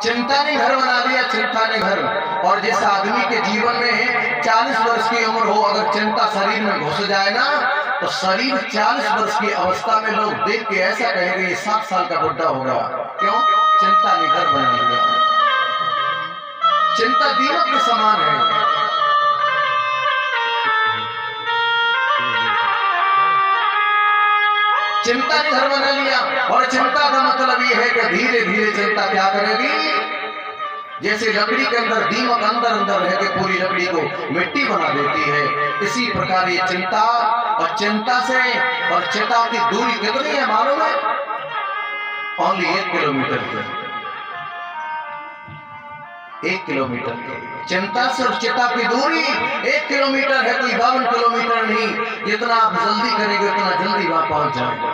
चिंता ने घर बना लिया, चिंता ने घर। और जिस आदमी के जीवन में 40 वर्ष की उम्र हो, अगर चिंता शरीर में घुस जाए ना, तो शरीर 40 वर्ष की अवस्था में लोग देख के ऐसा कहेंगे ये 7 साल का बुढ़ा होगा। क्यों? चिंता ने घर बना लिया। चिंता दीमक के समान है। चिंता ने घर बना लिया। और चिंता का मतलब यह है कि धीरे धीरे चिंता क्या करेगी, जैसे लकड़ी के अंदर दीमक अंदर अंदर रह के पूरी लकड़ी को मिट्टी बना देती है, इसी प्रकार ये चिंता, और चिंता से और चिता की दूरी कितनी है मालूम है? ओनली 1 किलोमीटर की। 1 किलोमीटर की चिंता से और चिता की दूरी 1 किलोमीटर है, कोई 52 किलोमीटर नहीं। जितना आप जल्दी करेंगे उतना जल्दी वहां पहुंच जाएंगे।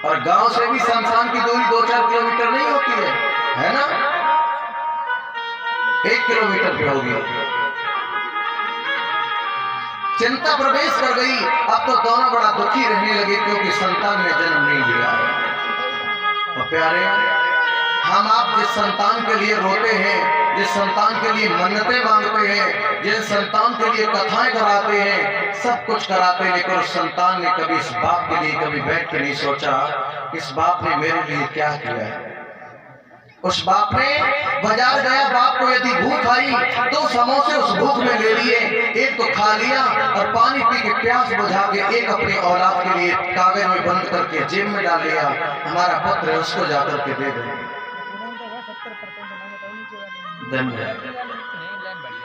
और गांव से भी शमशान की दूरी 2-4 किलोमीटर नहीं होती है ना? 1 किलोमीटर की होगी। चिंता प्रवेश कर गई। अब तो दोनों बड़ा दुखी रहने लगे क्योंकि संतान ने जन्म नहीं लिया है। और प्यारे, हम आप जिस संतान के लिए रोते हैं, जिस संतान के लिए मन्नतें मांगते हैं, जिस संतान के लिए कथाएं कराते हैं, सब कुछ कराते हैं, लेकिन उस संतान ने कभी इस बाप के लिए कभी बैठ के नहीं सोचा इस बाप ने मेरे लिए क्या किया है। उस बाप ने बाजार गया, बाप को यदि भूख आई तो समोसे उस भूख में ले लिए, एक तो खा लिया और पानी पी के प्यास बुझा के एक अपनी औलाद के लिए कागज में बंद करके जेब में डाल लिया। हमारा पुत्र है, उसको जाकर के दे दो।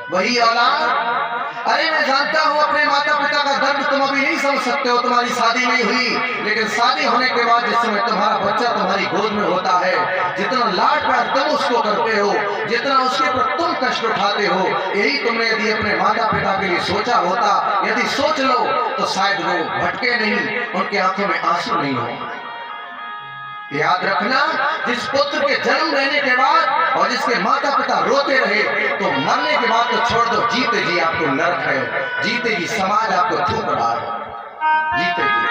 वही औलाद, अरे मैं जानता हूँ अपने माता पिता का दर्द तुम अभी नहीं समझ सकते हो, तुम्हारी शादी नहीं हुई, लेकिन शादी होने के बाद जिस समय तुम्हारा बच्चा तुम्हारी गोद में होता है, जितना लाड प्यार तुम उसको करते हो, जितना उसके पर तुम कष्ट उठाते हो, यही तुमने यदि अपने माता पिता के लिए सोचा होता, यदि सोच लो तो शायद वो भटके नहीं, उनके आंखों में आंसू नहीं हो। याद रखना, जिस पुत्र के जन्म लेने के बाद और जिसके माता पिता रोते रहे, तो मरने के बाद तो छोड़ दो, जीते जी आपको नरक है, जीते जी समाज आपको थूक रहा है, जीते जी।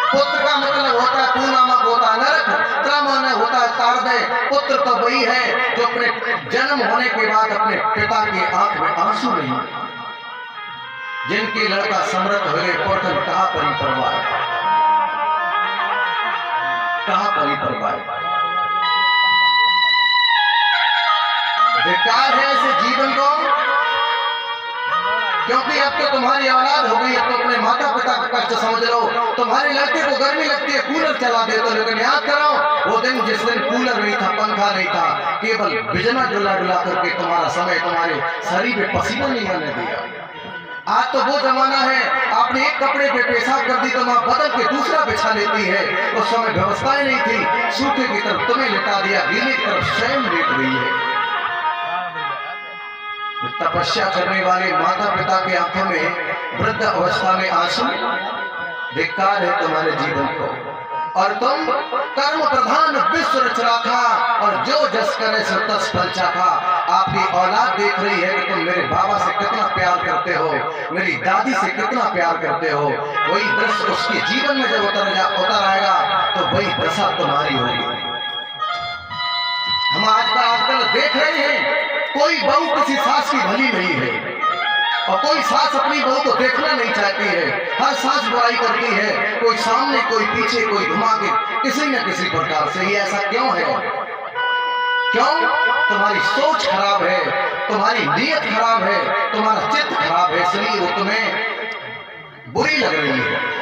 पुत्र का मतलब होता है तू नामक होता है नरक, त्रमन होता है तारदय। पुत्र तो वही है जो अपने जन्म होने के बाद अपने पिता की आंख में आंसू नहीं, जिनके लड़का समृद्ध हुए पोर्टल कहा परी परवाह, कहा परी परवाह। बेकार है ऐसे जीवन को, क्योंकि अब तो तुम्हारी औलाद हो गई, अब तो अपने माता पिता का कष्ट समझ लो। तुम्हारे लड़के को गर्मी लगती है, कूलर चला दे तो, लेकिन याद करो वो दिन जिस दिन कूलर नहीं था, पंखा नहीं था, केवल बिजना डुला डुला करके तुम्हारा समय तुम्हारे शरीर पे पसीना नहीं आने दिया। आज तो वो जमाना है, आपने एक कपड़े पे पेशाब कर दी तो वहां बदल के दूसरा बिछा लेती है। उस समय व्यवस्थाएं नहीं थी, सूखे की तरफ तुम्हें लिटा दिया, गीले की तरफ स्वयं लेट गई है। तपस्या करने वाले माता पिता की आंखों में वृद्ध अवस्था में आंसू, धिक्कार है तुम्हारे जीवन को। और तुम कर्म प्रधान विश्व रच रखा, और जो जस करे सो तस फल चाखा। आपकी औलाद देख रही है कि तुम मेरे बाबा से कितना प्यार करते हो, मेरी दादी से कितना प्यार करते हो। वही दृश्य उसके जीवन में जब उतर आएगा तो वही दशा तुम्हारी होगी। हम आजकल देख रहे हैं, कोई बहू किसी सास की भली नहीं है, और कोई सास अपनी बहू को देखना नहीं चाहती है। हर सास बुराई करती है, कोई सामने कोई पीछे कोई घुमा के, किसी न किसी प्रकार से। ये ऐसा क्यों है? क्यों? तुम्हारी सोच खराब है, तुम्हारी नीयत खराब है, तुम्हारा चित्त खराब है, इसलिए वो तुम्हें बुरी लग रही है।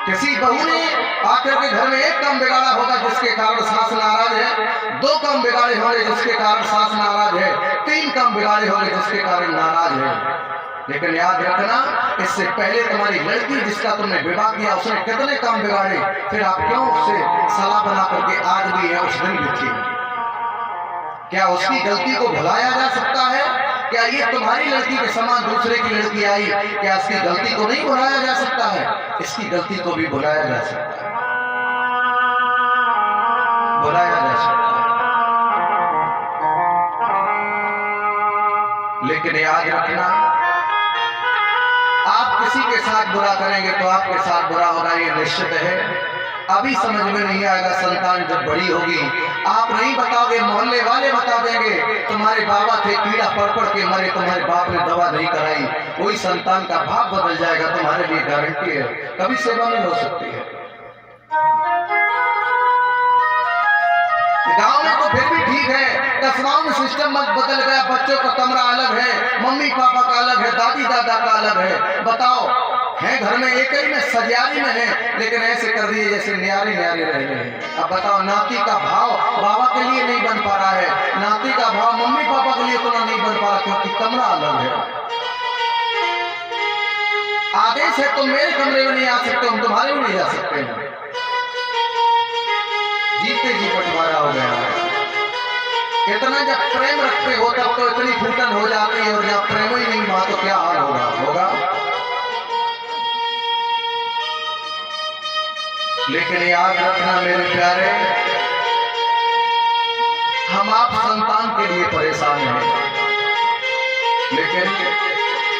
किसी बहू ने आकर के घर में एक काम बिगाड़ा होगा जिसके कारण सास नाराज है, 2 काम बिगाड़े होंगे जिसके कारण सास नाराज है, 3 काम बिगाड़े होंगे जिसके कारण नाराज है। लेकिन याद रखना, इससे पहले तुम्हारी लड़की जिसका तुमने विवाह किया उसने कितने काम बिगाड़े, फिर आप क्यों उससे सलाह बना करके आज भी है उस दिन भी थी। क्या उसकी गलती को भुलाया जा सकता है? क्या ये तुम्हारी लड़की के समान दूसरे की लड़की आई, क्या इसकी गलती को नहीं भुलाया जा सकता है? इसकी गलती को भी भुलाया जा सकता है, भुलाया जा सकता है। लेकिन याद रखना, आप किसी के साथ बुरा करेंगे तो आपके साथ बुरा होगा, ये निश्चित है। अभी समझ में नहीं आएगा, संतान जब बड़ी होगी आप नहीं बताओगे, मोहल्ले वाले बता देंगे तुम्हारे बाबा थे कीड़ा पड़ के मरे, तुम्हारे बाप ने दवा नहीं कराई, वही संतान का भाव बदल जाएगा। तुम्हारे लिए गारंटी है, कभी सेवा नहीं हो सकती है। गांव में तो फिर भी ठीक है, कस्बाओं में सिस्टम बदल गया, बच्चों का कमरा अलग है, मम्मी पापा का अलग है, दादी दादा का अलग है। बताओ, है घर में एक ही में सजारी में है, लेकिन ऐसे कर दिए जैसे न्यारे न्यारे रह रहे हैं। अब बताओ, नाती का भाव बाबा के लिए नहीं बन पा रहा है, नाती का भाव मम्मी पापा के लिए तो नहीं बन पा रहा, क्योंकि कमरा अलग है। आदेश है तुम मेरे कमरे में नहीं आ सकते, हम तुम्हारे में नहीं जा सकते हैं। जीते जी बंटवारा हो गया है। इतना जब प्रेम रखते हो तब तो इतनी फूटन हो जाती है, और जब प्रेम ही नहीं हुआ तो क्या हाल होगा। लेकिन याद रखना मेरे प्यारे, हम आप संतान के लिए परेशान हैं, लेकिन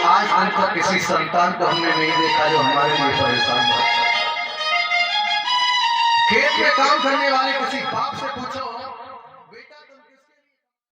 आज दिन तक किसी संतान को हमने नहीं देखा जो हमारे लिए परेशान है। खेत में काम करने वाले किसी बाप से पूछो